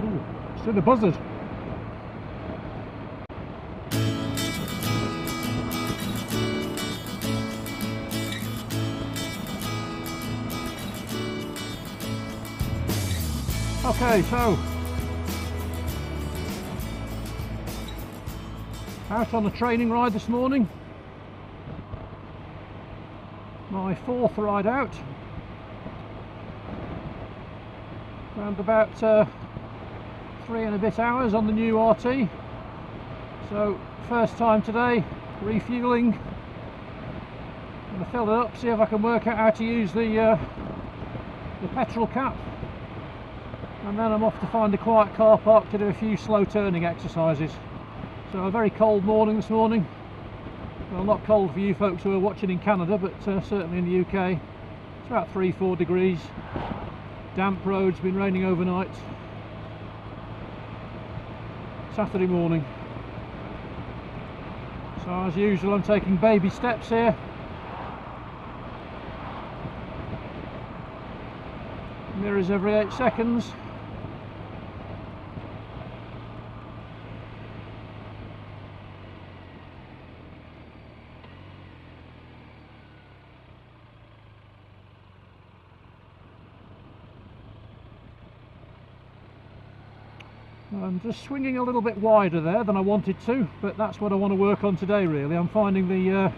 Ooh, it's to the buzzard. Okay, so out on a training ride this morning. My fourth ride out. Around about 3 and a bit hours on the new RT. So first time today, refueling. I'm going to fill it up, see if I can work out how to use the petrol cap. And then I'm off to find a quiet car park to do a few slow turning exercises. So a very cold morning this morning. Well, not cold for you folks who are watching in Canada, but certainly in the UK. It's about 3-4 degrees. Damp roads, been raining overnight. Saturday morning. So as usual, I'm taking baby steps here. Mirrors every 8 seconds. I'm just swinging a little bit wider there than I wanted to, but that's what I want to work on today really. I'm finding the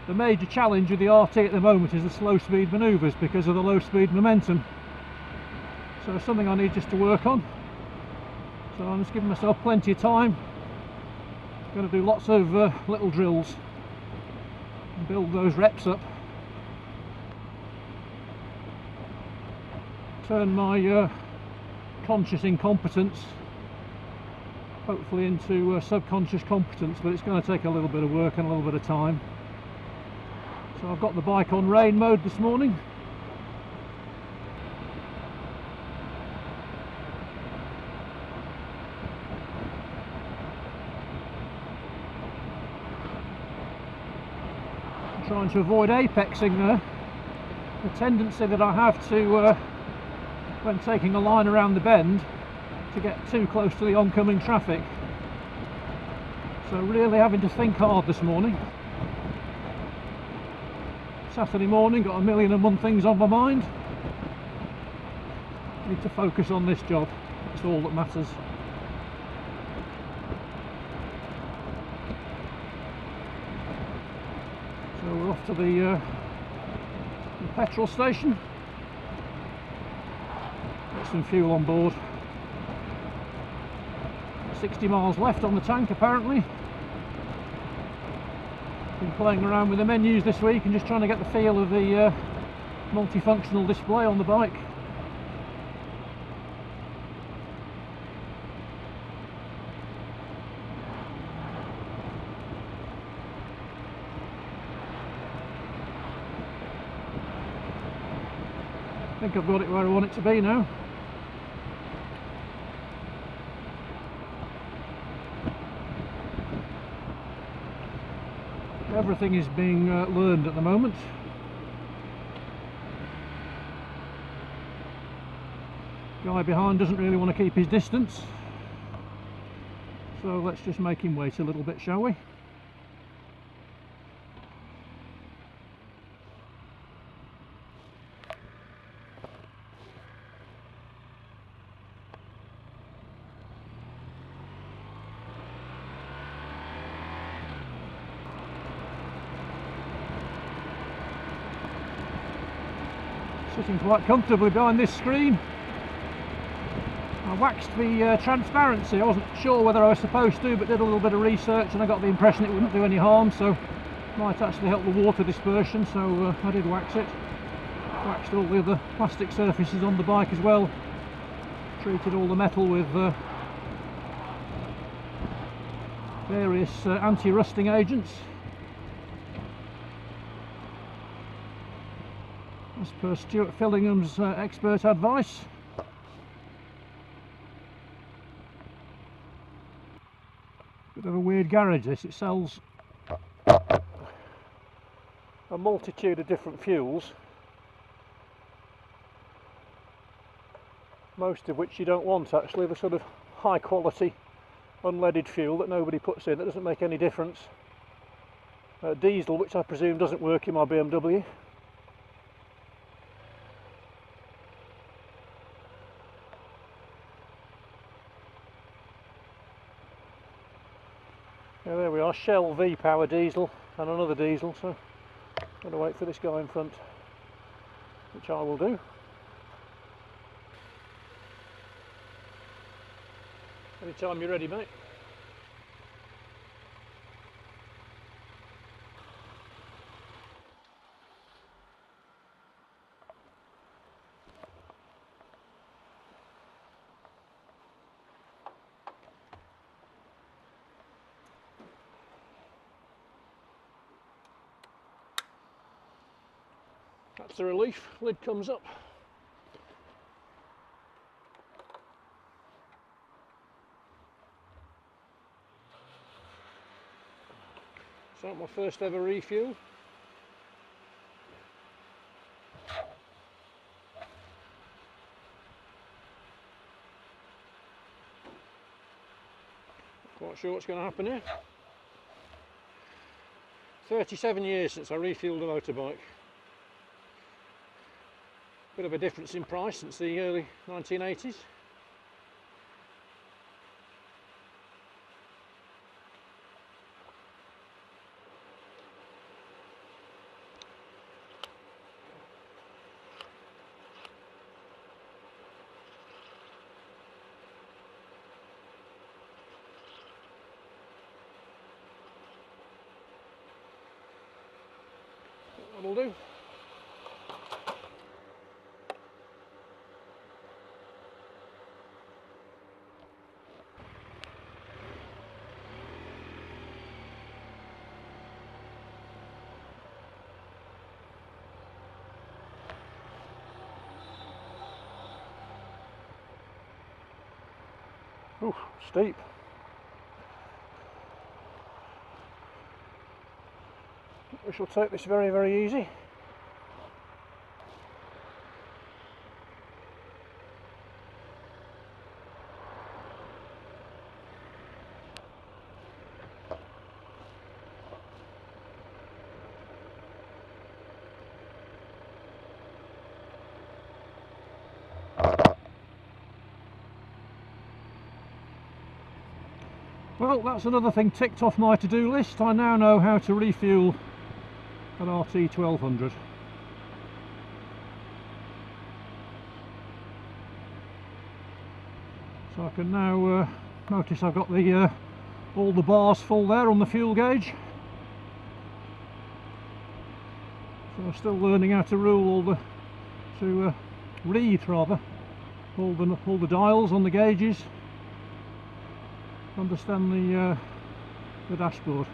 major challenge with the RT at the moment is the slow speed manoeuvres because of the low speed momentum. So something I need just to work on. So I'm just giving myself plenty of time. I'm going to do lots of little drills and build those reps up. Turn my conscious incompetence hopefully into subconscious competence, but it's going to take a little bit of work and a little bit of time. So I've got the bike on rain mode this morning. I'm trying to avoid apexing there. The tendency that I have to when taking a line around the bend to get too close to the oncoming traffic. So really having to think hard this morning. Saturday morning, got 1,000,001 things on my mind. Need to focus on this job, it's all that matters. So we're off to the petrol station. Get some fuel on board. 60 miles left on the tank apparently. Been playing around with the menus this week and just trying to get the feel of the multifunctional display on the bike. I think I've got it where I want it to be now. Everything is being learned at the moment. Guy behind doesn't really want to keep his distance, so let's just make him wait a little bit, shall we? Sitting quite comfortably behind this screen. I waxed the transparency. I wasn't sure whether I was supposed to, but did a little bit of research and I got the impression it wouldn't do any harm, so might actually help the water dispersion, so I did wax it. Waxed all the other plastic surfaces on the bike as well. Treated all the metal with various anti-rusting agents. As per Stuart Fillingham's expert advice. Bit of a weird garage this, it sells a multitude of different fuels. most of which you don't want actually, the sort of high quality unleaded fuel that nobody puts in, that doesn't make any difference. Diesel, which I presume doesn't work in my BMW. Yeah, there we are, Shell V-Power diesel and another diesel, so I'm going to wait for this guy in front, which I will do. Anytime you're ready, mate. That's the relief, lid comes up. So my first ever refuel. Quite sure what's going to happen here. 37 years since I refueled a motorbike. Bit of a difference in price since the early 1980s. That'll do. Ooh, steep. We shall take this very, very easy. Well, that's another thing ticked off my to-do list. I now know how to refuel an RT1200. So I can now notice I've got the all the bars full there on the fuel gauge. So I'm still learning how to rule read all the dials on the gauges. Understand the dashboard.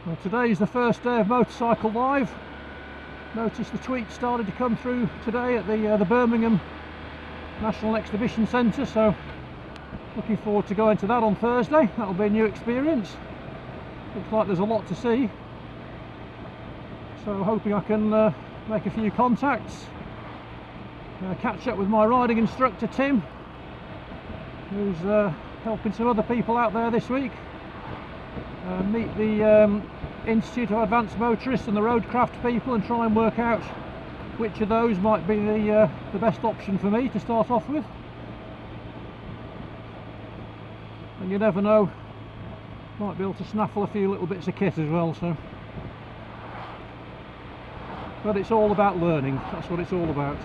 Well, today is the first day of Motorcycle Live. Notice the tweets started to come through today at the Birmingham National Exhibition Centre, so looking forward to going to that on Thursday. That'll be a new experience. Looks like there's a lot to see, so hoping I can make a few contacts. Catch up with my riding instructor Tim, who's helping some other people out there this week. Meet the Institute of Advanced Motorists and the Roadcraft people and try and work out which of those might be the best option for me to start off with. And you never know, might be able to snaffle a few little bits of kit as well. So, but it's all about learning, that's what it's all about.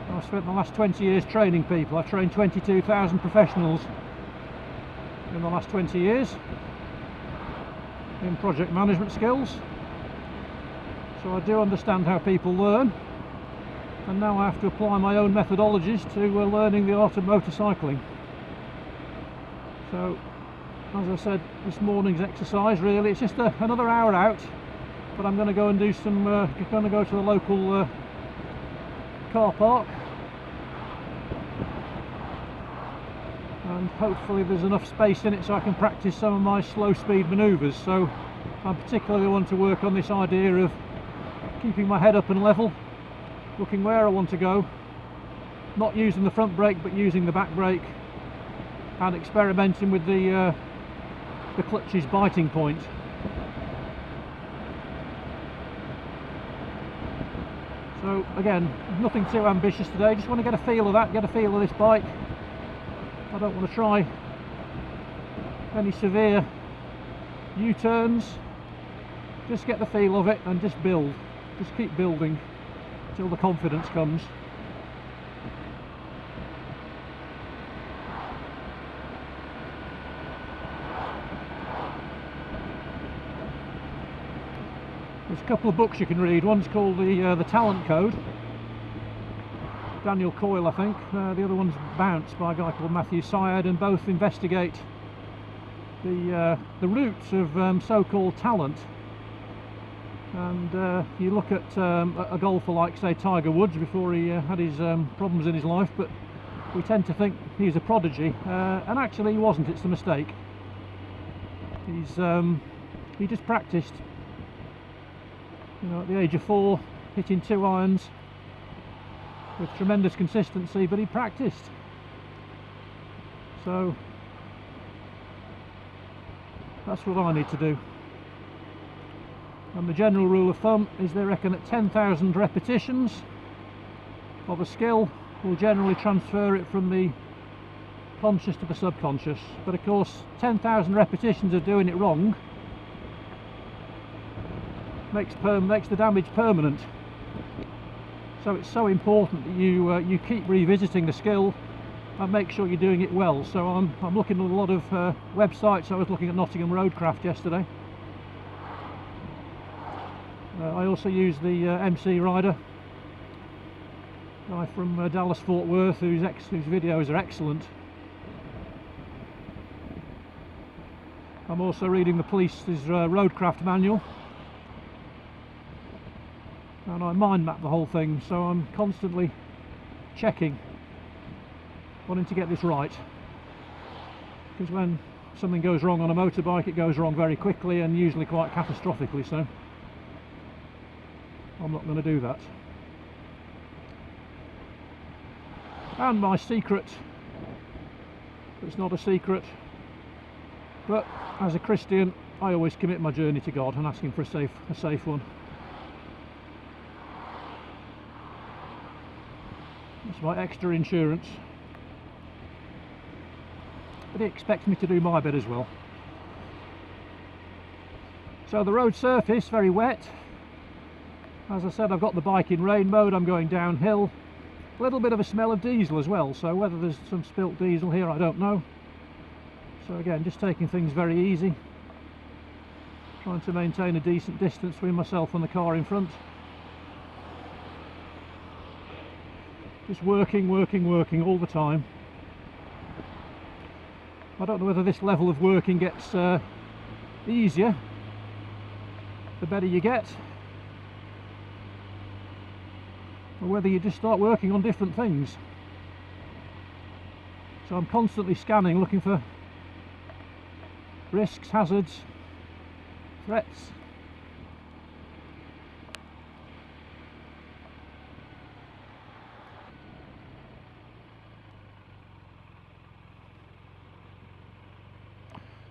I've spent the last 20 years training people. I've trained 22,000 professionals in the last 20 years in project management skills. So I do understand how people learn, and now I have to apply my own methodologies to learning the art of motorcycling. So, as I said, this morning's exercise really, it's just another hour out, but I'm going to go and do some, going to go to the local car park and hopefully there's enough space in it so I can practice some of my slow speed manoeuvres. So I particularly want to work on this idea of keeping my head up and level, looking where I want to go, not using the front brake but using the back brake, and experimenting with the clutch's biting point. So again, nothing too ambitious today, just want to get a feel of that, get a feel of this bike. I don't want to try any severe U-turns, just get the feel of it and just build, just keep building until the confidence comes. There's a couple of books you can read. One's called the Talent Code, Daniel Coyle I think. The other one's Bounce by a guy called Matthew Syed, and both investigate the roots of so-called talent. And you look at a golfer like, say, Tiger Woods before he had his problems in his life, but we tend to think he's a prodigy, and actually he wasn't. It's a mistake. He just practiced. You know, at the age of 4, hitting 2 irons with tremendous consistency, but he practiced. So that's what I need to do. And the general rule of thumb is they reckon at 10,000 repetitions of a skill will generally transfer it from the conscious to the subconscious. But of course 10,000 repetitions of doing it wrong makes the damage permanent. So it's so important that you keep revisiting the skill and make sure you're doing it well. So I'm looking at a lot of websites. I was looking at Nottingham Roadcraft yesterday. I also use the MC Rider guy from Dallas Fort Worth, whose videos are excellent. I'm also reading the police's Roadcraft manual, and I mind map the whole thing, so I'm constantly checking, wanting to get this right, because when something goes wrong on a motorbike it goes wrong very quickly and usually quite catastrophically, so I'm not going to do that. And my secret, it's not a secret, but as a Christian I always commit my journey to God and ask him for a safe one. It's my extra insurance, but he expects me to do my bit as well. So the road surface, very wet. As I said, I've got the bike in rain mode, I'm going downhill. A little bit of a smell of diesel as well, so whether there's some spilt diesel here I don't know. So again, just taking things very easy, trying to maintain a decent distance between myself and the car in front. Just working all the time. I don't know whether this level of working gets easier the better you get, or whether you just start working on different things. So I'm constantly scanning, looking for risks, hazards, threats.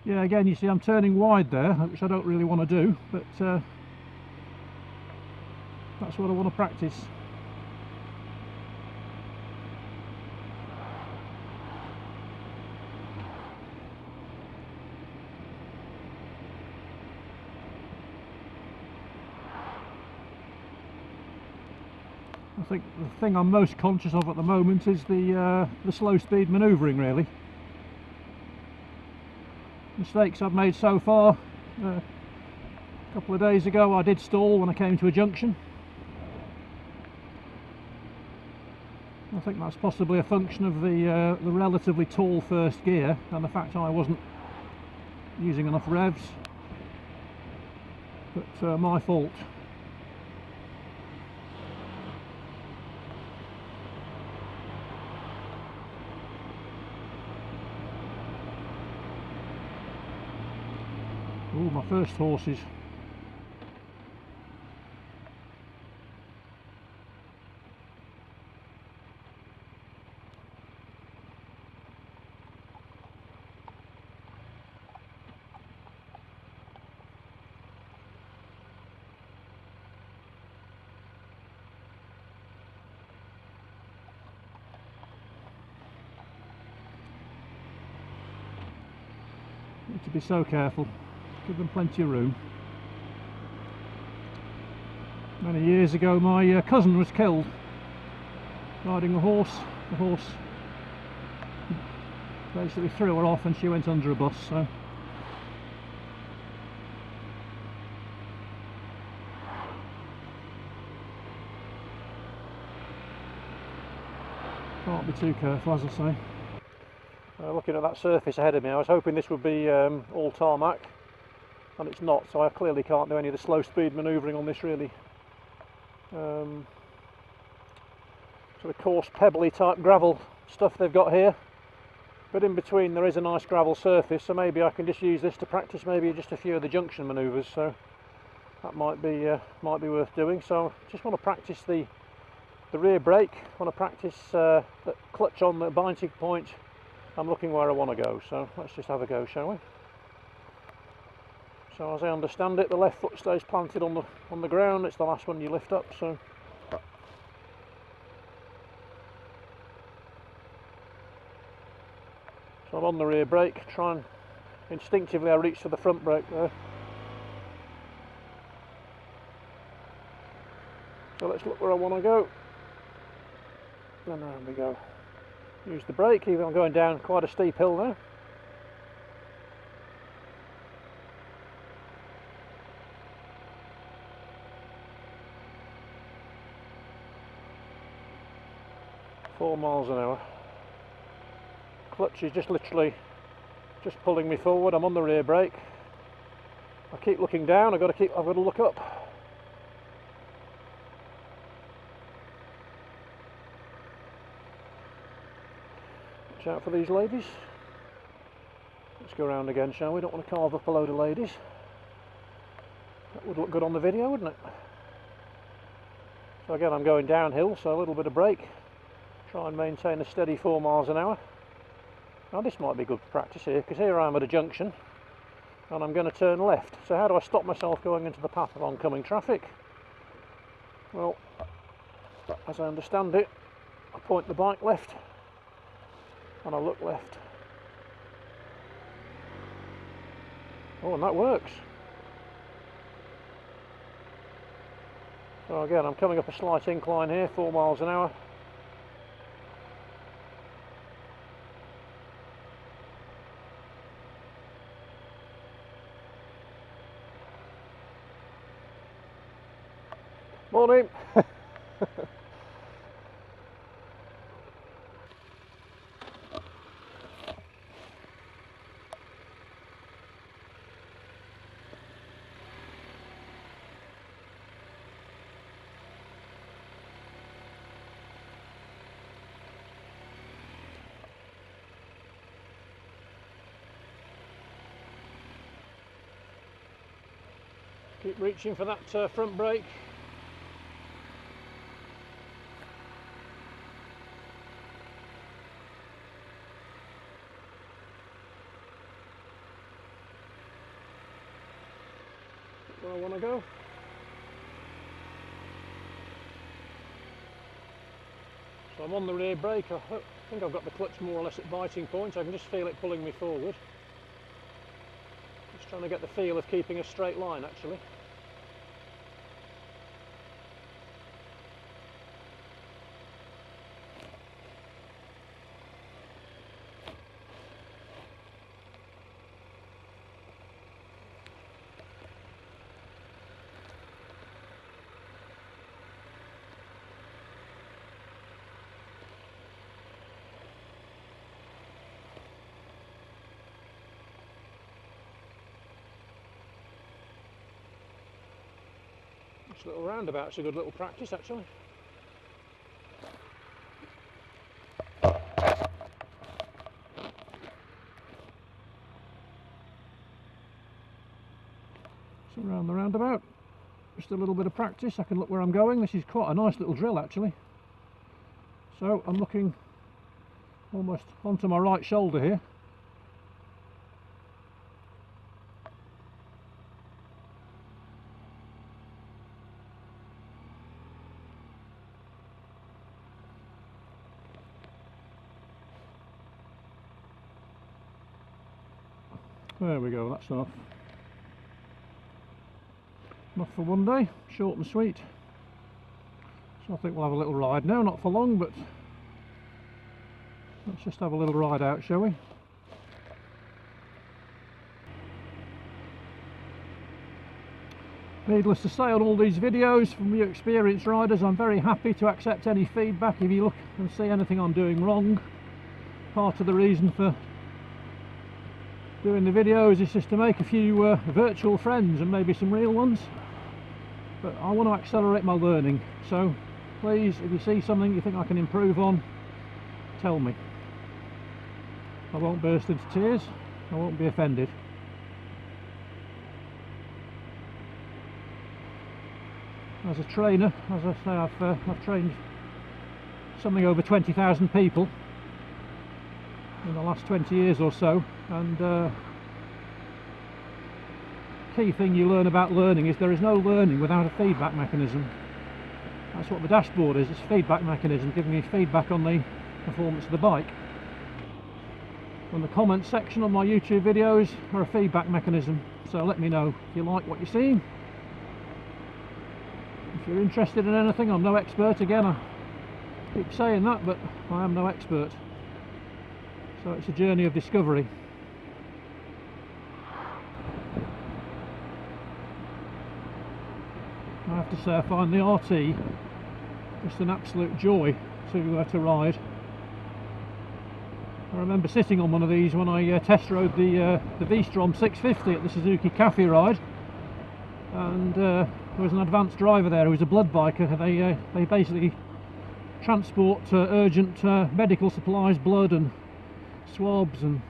Yeah, again, you see I'm turning wide there, which I don't really want to do, but that's what I want to practice. I think the thing I'm most conscious of at the moment is the slow speed manoeuvring, really. Mistakes I've made so far. A couple of days ago I did stall when I came to a junction. I think that's possibly a function of the relatively tall first gear and the fact I wasn't using enough revs, but my fault. Oh, my first horses. Need to be so careful, give them plenty of room. Many years ago my cousin was killed riding a horse. The horse basically threw her off and she went under a bus, so can't be too careful, as I say. Looking at that surface ahead of me, I was hoping this would be all tarmac, and it's not, so I clearly can't do any of the slow speed manoeuvring on this really. Sort of coarse pebbly type gravel stuff they've got here, but in between there is a nice gravel surface, so maybe I can just use this to practice maybe just a few of the junction manoeuvres, so that might be worth doing. So just want to practice the rear brake, want to practice the clutch on the binding point. I'm looking where I want to go, so let's just have a go, shall we? So as I understand it, the left foot stays planted on the ground. It's the last one you lift up, so I'm on the rear brake. Try and instinctively I reach for the front brake there. So let's look where I want to go. And there we go. Use the brake, even though I'm going down quite a steep hill there. £4 miles an hour. Clutch is just literally just pulling me forward. I'm on the rear brake. I keep looking down. I've got to look up. Watch out for these ladies. Let's go around again, shall we? Don't want to carve up a load of ladies. That would look good on the video, wouldn't it? So again, I'm going downhill, so a little bit of brake. Try and maintain a steady 4 miles an hour. Now this might be good practice here, because here I am at a junction and I'm going to turn left. So how do I stop myself going into the path of oncoming traffic? Well, as I understand it, I point the bike left and I look left. Oh, and that works. So again, I'm coming up a slight incline here, 4 miles an hour. Morning! Keep reaching for that front brake. Where I want to go. So I'm on the rear brake. I think I've got the clutch more or less at biting point. I can just feel it pulling me forward. Just trying to get the feel of keeping a straight line actually. This little roundabout's a good little practice actually. So around the roundabout, just a little bit of practice, I can look where I'm going. This is quite a nice little drill actually. So I'm looking almost onto my right shoulder here. There we go, that's enough. Enough for one day, short and sweet. So I think we'll have a little ride now, not for long, but let's just have a little ride out, shall we? Needless to say, on all these videos from you experienced riders, I'm very happy to accept any feedback if you look and see anything I'm doing wrong. Part of the reason for doing the videos is just to make a few virtual friends and maybe some real ones, but I want to accelerate my learning, so please, if you see something you think I can improve on, tell me. I won't burst into tears, I won't be offended. As a trainer, as I say, I've trained something over 20,000 people in the last 20 years or so, and key thing you learn about learning is there is no learning without a feedback mechanism. That's what the dashboard is, it's a feedback mechanism giving me feedback on the performance of the bike. And the comments section on my YouTube videos are a feedback mechanism, so let me know if you like what you're seeing. If you're interested in anything, I'm no expert. Again, I keep saying that, but I am no expert. So it's a journey of discovery. I have to say I find the RT just an absolute joy to ride. I remember sitting on one of these when I test rode the V-Strom 650 at the Suzuki Cafe ride, and there was an advanced driver there who was a blood biker. They basically transport urgent medical supplies, blood and swabs and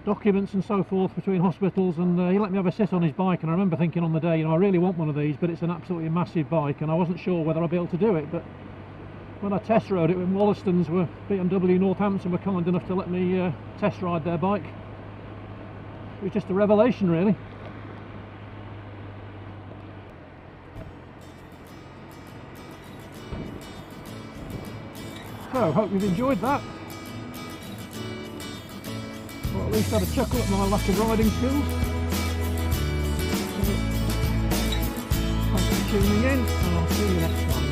documents and so forth between hospitals, and he let me have a sit on his bike, and I remember thinking on the day, you know, I really want one of these, but it's an absolutely massive bike and I wasn't sure whether I'd be able to do it. But when I test rode it, when Wollaston's were BMW Northampton were kind enough to let me test ride their bike, it was just a revelation really. So, hope you've enjoyed that. Or at least had a chuckle at my lack of riding skills. So, thanks for tuning in, and I'll see you next time.